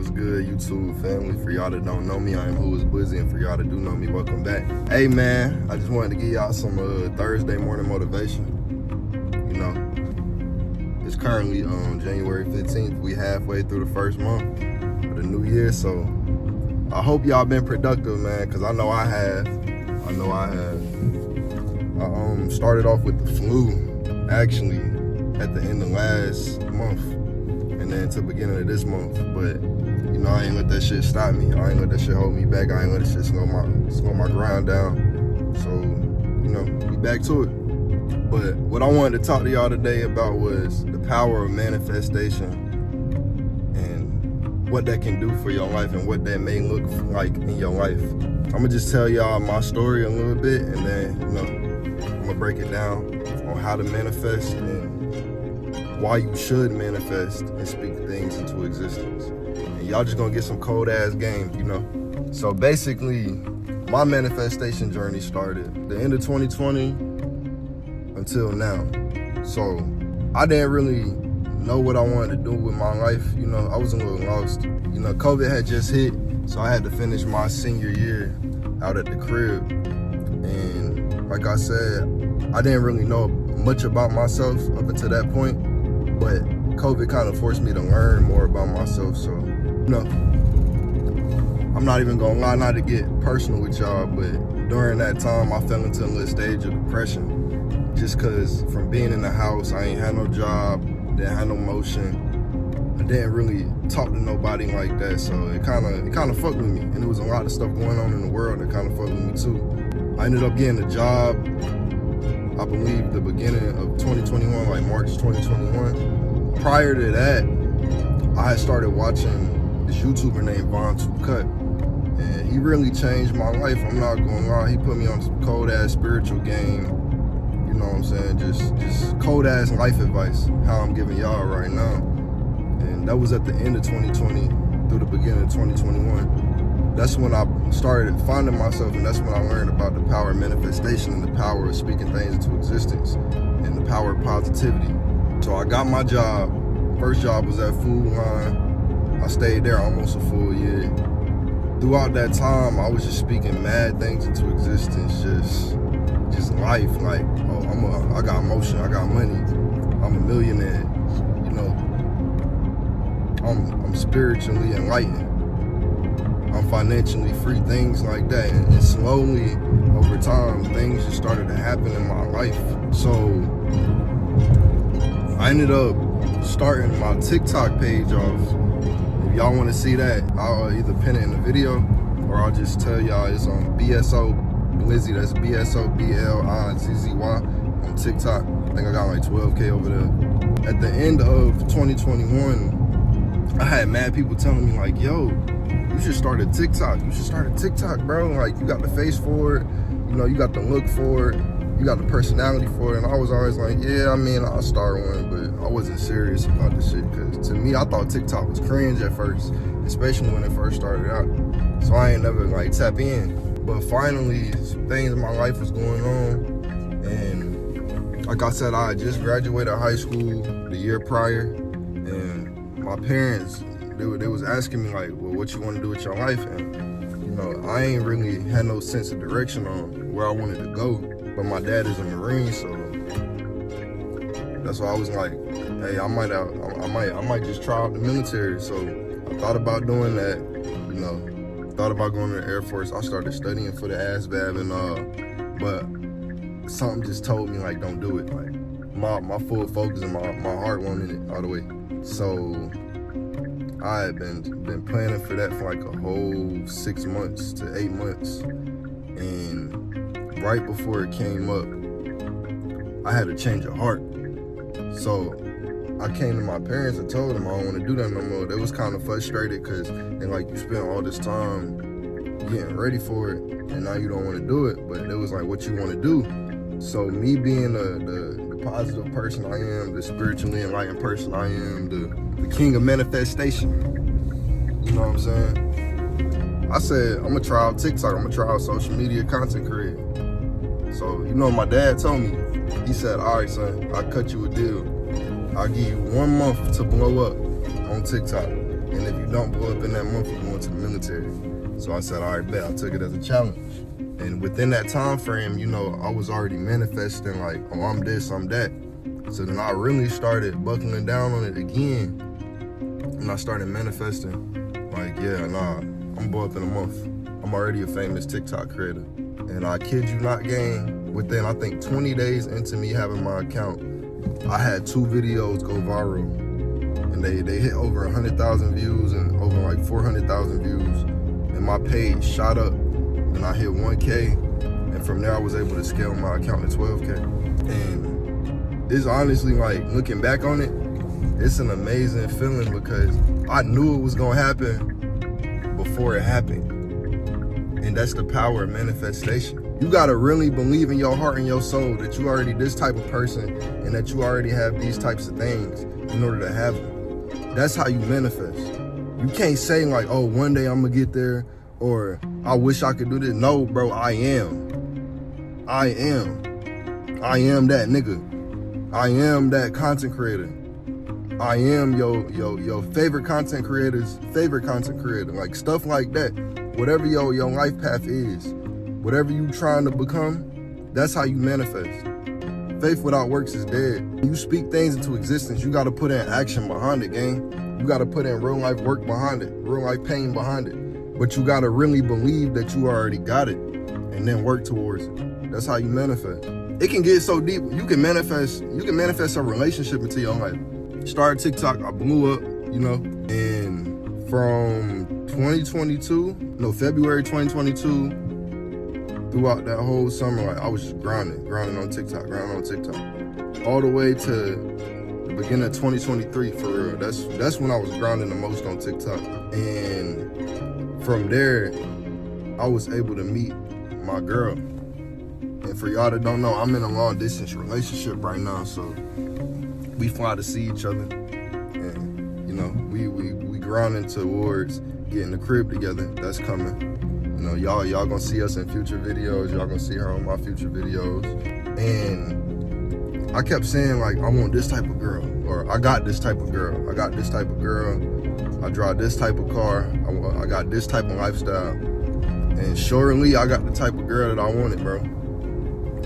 What's good, YouTube family? For y'all that don't know me, I am whoisblizzy, and for y'all that do know me, welcome back. Hey man, I just wanted to give y'all some Thursday morning motivation. You know, it's currently January 15th. We halfway through the first month of the new year, so I hope y'all been productive, man, because I know I have. I started off with the flu, actually, at the end of last month, and then to the beginning of this month, but you know, I ain't let that shit stop me. I ain't let that shit hold me back. I ain't let that shit slow my grind down. So, you know, we back to it. But what I wanted to talk to y'all today about was the power of manifestation and what that can do for your life and what that may look like in your life. I'm gonna just tell y'all my story a little bit, and then, you know, I'm gonna break it down on how to manifest and why you should manifest and speak things into existence. And y'all just gonna get some cold ass game, you know? So basically, my manifestation journey started the end of 2020 until now. So I didn't really know what I wanted to do with my life. You know, I was a little lost. You know, COVID had just hit, so I had to finish my senior year out at the crib. And like I said, I didn't really know much about myself up until that point, but COVID kind of forced me to learn more about myself. So, you know, I'm not even gonna lie, not to get personal with y'all, but during that time, I fell into a little stage of depression. Just cause from being in the house, I ain't had no job, didn't have no motion. I didn't really talk to nobody like that, so it kind of fucked with me. And there was a lot of stuff going on in the world that kind of fucked with me too. I ended up getting a job, I believe the beginning of 2021, like March 2021. Prior to that, I had started watching this YouTuber named Cut, and he really changed my life. I'm not gonna lie, he put me on some cold ass spiritual game. You know what I'm saying? Just cold ass life advice, how I'm giving y'all right now. And that was at the end of 2020 through the beginning of 2021. That's when I started finding myself, and that's when I learned about the power of manifestation and the power of speaking things into existence and the power of positivity. So I got my job. First job was at Food Line. I stayed there almost a full year. Throughout that time, I was just speaking mad things into existence, just life. Like, oh, I got motion, I got money, I'm a millionaire. You know, I'm spiritually enlightened. I'm financially free, things like that. And slowly, over time, things just started to happen in my life. So I ended up starting my TikTok page off. If y'all want to see that, I'll either pin it in the video, or I'll just tell y'all it's on whoisblizzy. That's BSOBLIZZY on TikTok. I think I got like 12K over there. At the end of 2021, I had mad people telling me like, yo, you should start a TikTok. You should start a TikTok, bro. Like, you got the face for it. You know, you got the look for it. You got the personality for it. And I was always like, yeah, I mean, I'll start one, but I wasn't serious about the shit. Because to me, I thought TikTok was cringe at first, especially when it first started out. So I ain't never like tap in. But finally, some things in my life was going on. And like I said, I had just graduated high school the year prior. And my parents, they was asking me like, well, what you want to do with your life? And, you know, I ain't really had no sense of direction on where I wanted to go. But my dad is a Marine, so that's why I was like, hey, I might just try out the military. So I thought about doing that, you know, thought about going to the Air Force. I started studying for the ASVAB and all, but something just told me like, don't do it. Like my full focus and my heart wanted it all the way. So I had been planning for that for like a whole 6 months to 8 months, and right before it came up, I had a change of heart. So I came to my parents and told them I don't want to do that no more. They was kind of frustrated because they like, you spent all this time getting ready for it and now you don't want to do it. But it was like, what you want to do? So me being the positive person I am, the spiritually enlightened person I am, the king of manifestation, you know what I'm saying? I said, I'm gonna try out TikTok, I'm gonna try out social media content creating. So, you know what my dad told me? He said, all right, son, I'll cut you a deal. I'll give you 1 month to blow up on TikTok. And if you don't blow up in that month, you're going to the military. So I said, all right, bet. I took it as a challenge. And within that time frame, you know, I was already manifesting like, oh, I'm this, I'm that. So then I really started buckling down on it again. And I started manifesting like, yeah, nah, I'm blow up in a month. I'm already a famous TikTok creator. And I kid you not, gang, within, I think, 20 days into me having my account, I had 2 videos go viral. And they hit over 100,000 views and over like 400,000 views. And my page shot up and I hit 1K. And from there, I was able to scale my account to 12K. And it's honestly, like, looking back on it, it's an amazing feeling because I knew it was gonna happen before it happened. And that's the power of manifestation. You gotta really believe in your heart and your soul that you already this type of person and that you already have these types of things in order to have them. That's how you manifest. You can't say like, oh, one day I'm gonna get there, or I wish I could do this. No, bro, I am that nigga. I am that content creator. I am your favorite content creator's favorite content creator. Like stuff like that. Whatever your life path is, whatever you trying to become, that's how you manifest. Faith without works is dead. You speak things into existence, you gotta put in action behind it, gang. You gotta put in real life work behind it, real life pain behind it. But you gotta really believe that you already got it and then work towards it. That's how you manifest. It can get so deep, you can manifest a relationship into your life. Started TikTok, I blew up, you know, and from February 2022, throughout that whole summer, like I was just grinding on TikTok, all the way to the beginning of 2023, for real. That's when I was grinding the most on TikTok. And from there, I was able to meet my girl. And for y'all that don't know, I'm in a long distance relationship right now, so we fly to see each other. And you know, we grinding towards getting the crib together. That's coming. You know, y'all gonna see us in future videos. Y'all gonna see her on my future videos. And I kept saying like, I want this type of girl, or I got this type of girl. I got this type of girl. I drive this type of car. I got this type of lifestyle. And surely I got the type of girl that I wanted, bro.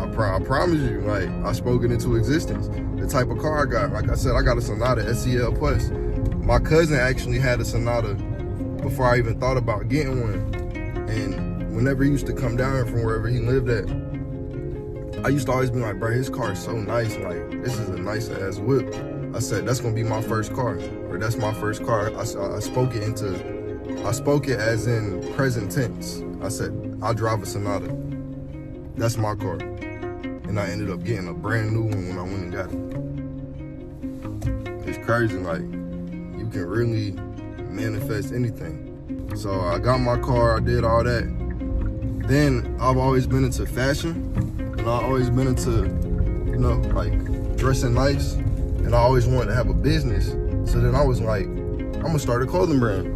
I promise you, like, I spoke it into existence. The type of car I got, like I said, I got a Sonata SEL Plus. My cousin actually had a Sonata before I even thought about getting one. And whenever he used to come down from wherever he lived at, I used to always be like, bro, his car is so nice. Like, this is a nice ass whip. I said, that's gonna be my first car, or that's my first car. I spoke it as in present tense. I said, I'll drive a Sonata. That's my car. And I ended up getting a brand new one when I went and got it. It's crazy, like, you can really manifest anything. So I got my car, I did all that. Then I've always been into fashion, and I've always been into, you know, like dressing nice, and I always wanted to have a business. So then I was like, I'm gonna start a clothing brand.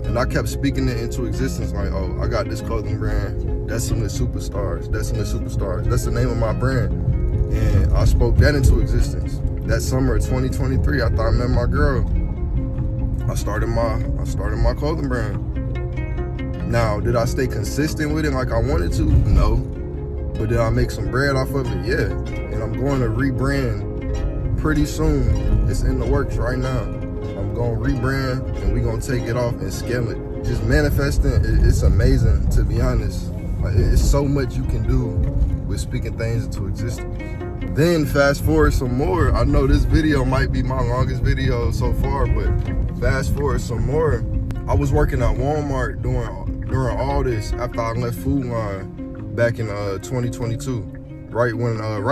And I kept speaking it into existence, like, oh, I got this clothing brand, Desolate Superstars. That's the name of my brand. And I spoke that into existence. That summer of 2023, after I met my girl, I started my clothing brand. Now, did I stay consistent with it like I wanted to? No. But did I make some bread off of it? Yeah. And I'm going to rebrand pretty soon. It's in the works right now. I'm going to rebrand, and we're going to take it off and scale it. Just manifesting, it's amazing, to be honest. Like, it's so much you can do with speaking things into existence. Then fast forward some more. I know this video might be my longest video so far, but fast forward some more. I was working at Walmart during all this after I left Food Line back in 2022. Right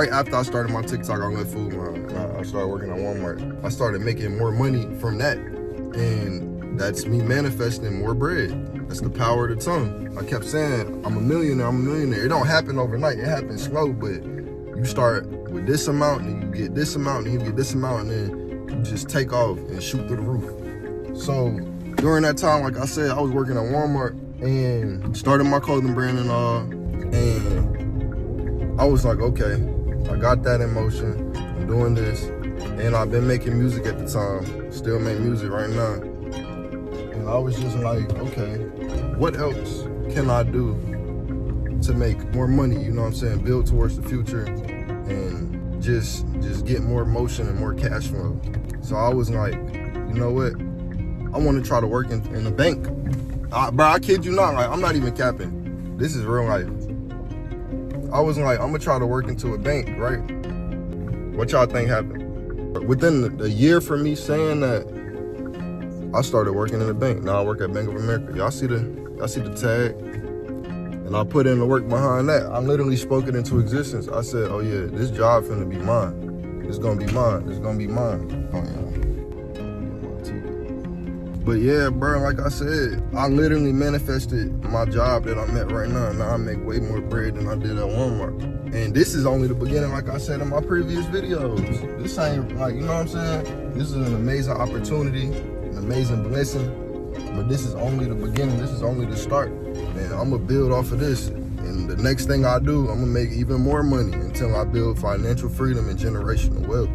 after I started my TikTok, I left Food Line. I started working at Walmart. I started making more money from that. And that's me manifesting more bread. That's the power of the tongue. I kept saying, I'm a millionaire. It don't happen overnight, it happens slow, but you start with this amount, and you get this amount, and you get this amount, and then you just take off and shoot through the roof. So during that time, like I said, I was working at Walmart and started my clothing brand and all, and I was like, okay, I got that in motion, I'm doing this, and I've been making music at the time, still make music right now. I was just like, okay, what else can I do to make more money? You know what I'm saying? Build towards the future and just get more motion and more cash flow. So I was like, you know what? I want to try to work in a bank. Bro, I kid you not. Like, I'm not even capping. This is real life. I was like, I'm gonna try to work into a bank, right? What y'all think happened? Within a year from me saying that, I started working in a bank. Now I work at Bank of America. Y'all see the tag? And I put in the work behind that. I literally spoke it into existence. I said, oh yeah, this job finna be mine. It's gonna be mine. It's gonna be mine. Oh yeah. But yeah, bro, like I said, I literally manifested my job that I'm at right now. Now I make way more bread than I did at Walmart. And this is only the beginning, like I said in my previous videos. This ain't like, you know what I'm saying? This is an amazing opportunity, an amazing blessing. But this is only the beginning. This is only the start. And I'm gonna build off of this. And the next thing I do, I'm gonna make even more money until I build financial freedom and generational wealth.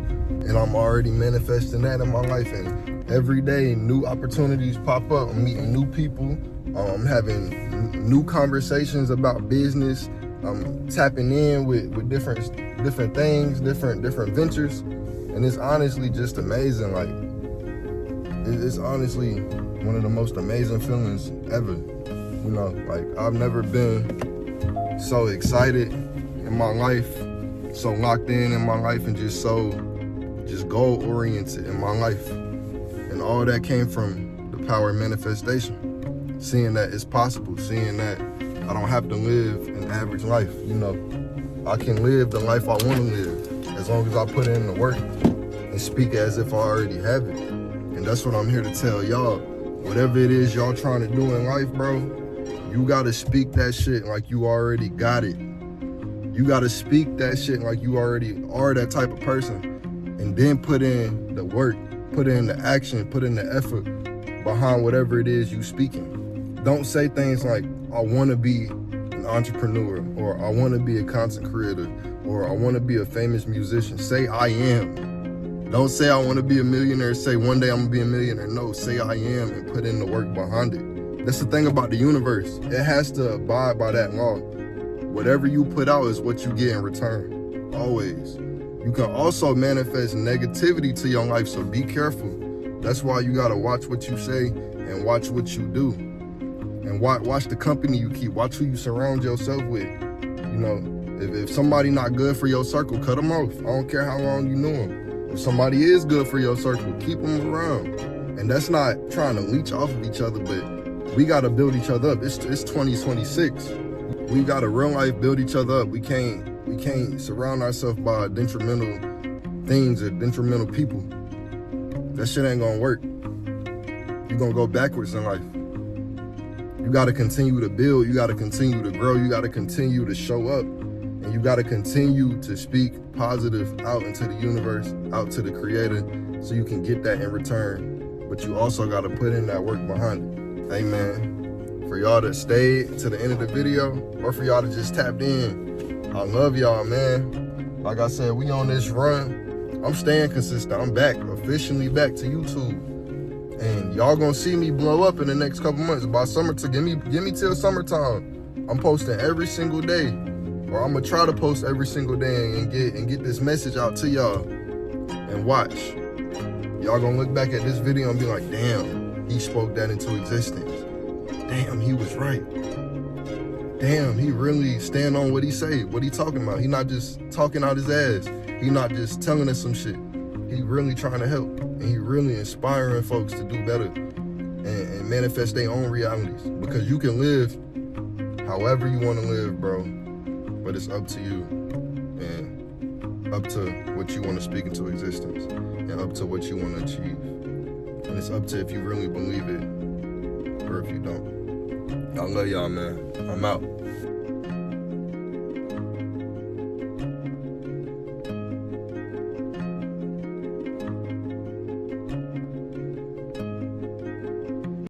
And I'm already manifesting that in my life. And every day, new opportunities pop up. I'm meeting new people. I'm having new conversations about business. I'm tapping in with different things, different ventures. And it's honestly just amazing. Like, it's honestly one of the most amazing feelings ever. You know, like, I've never been so excited in my life, so locked in my life, and just goal oriented in my life. And all that came from the power of manifestation. Seeing that it's possible, seeing that I don't have to live an average life. You know, I can live the life I want to live as long as I put in the work and speak as if I already have it. And that's what I'm here to tell y'all. Whatever it is y'all trying to do in life, bro, you gotta speak that shit like you already got it. You gotta speak that shit like you already are that type of person. And then put in the work, put in the action, put in the effort behind whatever it is you speaking. Don't say things like, I wanna be an entrepreneur, or I wanna be a content creator, or I wanna be a famous musician. Say I am. Don't say I wanna be a millionaire, say one day I'm gonna be a millionaire. No, say I am and put in the work behind it. That's the thing about the universe. It has to abide by that law. Whatever you put out is what you get in return, always. You can also manifest negativity to your life, so be careful. That's why you gotta watch what you say and watch what you do. And watch the company you keep. Watch who you surround yourself with. You know, if somebody not good for your circle, cut them off. I don't care how long you know them. If somebody is good for your circle, keep them around. And that's not trying to leech off of each other, but we gotta build each other up. It's 2026. We gotta real life build each other up. We can't surround ourselves by detrimental things or detrimental people. That shit ain't gonna work. You're gonna go backwards in life. You gotta continue to build, you gotta continue to grow, you gotta continue to show up, and you gotta continue to speak positive out into the universe, out to the creator, so you can get that in return. But you also gotta put in that work behind it. Hey man, for y'all that stayed to the end of the video, or for y'all that just tapped in, I love y'all, man. Like I said, we on this run. I'm staying consistent. I'm back, officially back to YouTube. And y'all gonna see me blow up in the next couple months. By summer, to give me till summertime. I'm posting every single day, or I'm gonna try to post every single day and get this message out to y'all. And watch, y'all gonna look back at this video and be like, damn, he spoke that into existence. Damn, he was right. Damn, he really stand on what he say, what he talking about. He not just talking out his ass. He not just telling us some shit. He really trying to help. And he really inspiring folks to do better and manifest their own realities. Because you can live however you want to live, bro. But it's up to you. And up to what you want to speak into existence. And up to what you want to achieve. And it's up to if you really believe it or if you don't. I love y'all, man. I'm out.